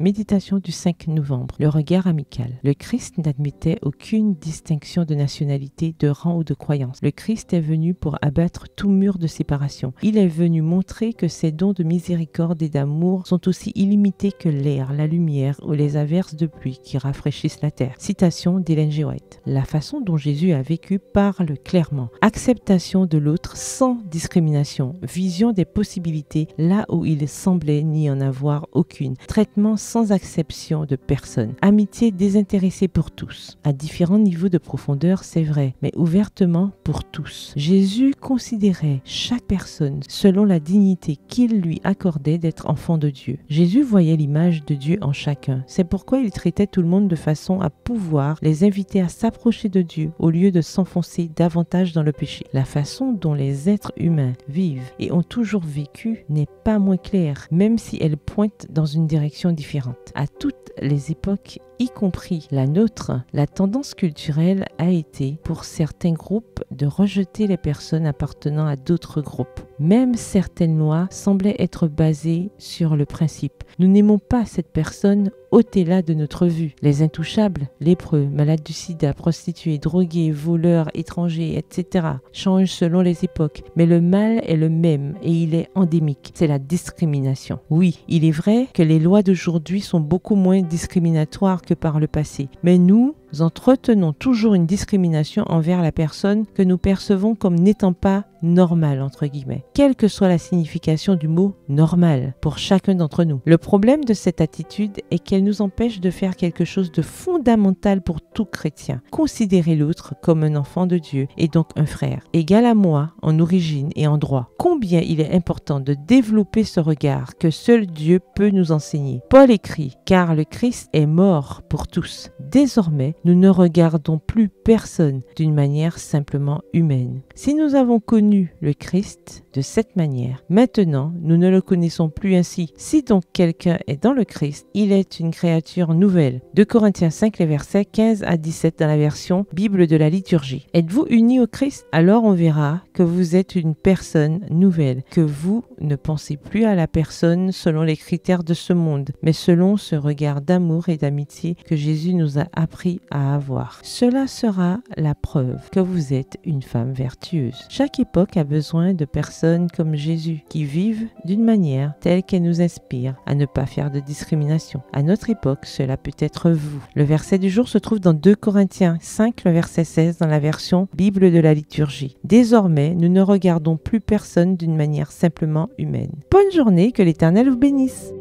Méditation du 5 novembre. Le regard amical. Le Christ n'admettait aucune distinction de nationalité, de rang ou de croyance. Le Christ est venu pour abattre tout mur de séparation. Il est venu montrer que ses dons de miséricorde et d'amour sont aussi illimités que l'air, la lumière ou les averses de pluie qui rafraîchissent la terre. Citation d'Ellen G. White. La façon dont Jésus a vécu parle clairement. Acceptation de l'autre sans discrimination. Vision des possibilités là où il semblait n'y en avoir aucune. Traitement sans acception de personne. Amitié désintéressée pour tous. À différents niveaux de profondeur, c'est vrai, mais ouvertement pour tous. Jésus considérait chaque personne selon la dignité qu'il lui accordait d'être enfant de Dieu. Jésus voyait l'image de Dieu en chacun. C'est pourquoi il traitait tout le monde de façon à pouvoir les inviter à s'approcher de Dieu au lieu de s'enfoncer davantage dans le péché. La façon dont les êtres humains vivent et ont toujours vécu n'est pas moins claire, même si elle pointe dans une direction différente. À toutes les époques, y compris la nôtre, la tendance culturelle a été, pour certains groupes, de rejeter les personnes appartenant à d'autres groupes. Même certaines lois semblaient être basées sur le principe « Nous n'aimons pas cette personne, ôtez-la de notre vue ». Les intouchables, lépreux, malades du sida, prostituées, drogués, voleurs, étrangers, etc. changent selon les époques, mais le mal est le même et il est endémique. C'est la discrimination. Oui, il est vrai que les lois d'aujourd'hui sont beaucoup moins discriminatoires que par le passé, mais nous entretenons toujours une discrimination envers la personne que nous percevons comme n'étant pas normale, entre guillemets, quelle que soit la signification du mot normal pour chacun d'entre nous. Le problème de cette attitude est qu'elle nous empêche de faire quelque chose de fondamental pour tout chrétien, considérer l'autre comme un enfant de Dieu et donc un frère, égal à moi en origine et en droit. Combien il est important de développer ce regard que seul Dieu peut nous enseigner. Paul écrit « Car le Christ est mort pour tous. Désormais, nous ne regardons plus personne d'une manière simplement humaine. Si nous avons connu le Christ de cette manière, maintenant nous ne le connaissons plus ainsi. Si donc quelqu'un est dans le Christ, il est une créature nouvelle. 2 Corinthiens 5, les versets 15 à 17 dans la version Bible de la liturgie. Êtes-vous unis au Christ? Alors on verra que vous êtes une personne nouvelle, que vous ne pensez plus à la personne selon les critères de ce monde, mais selon ce regard d'amour et d'amitié que Jésus nous a appris à avoir. Cela sera la preuve que vous êtes une femme vertueuse. Chaque époque a besoin de personnes comme Jésus qui vivent d'une manière telle qu'elle nous inspire à ne pas faire de discrimination. À notre époque, cela peut être vous. Le verset du jour se trouve dans 2 Corinthiens 5, le verset 16 dans la version Bible de la liturgie. Désormais, nous ne regardons plus personne d'une manière simplement humaine. Bonne journée, que l'Éternel vous bénisse.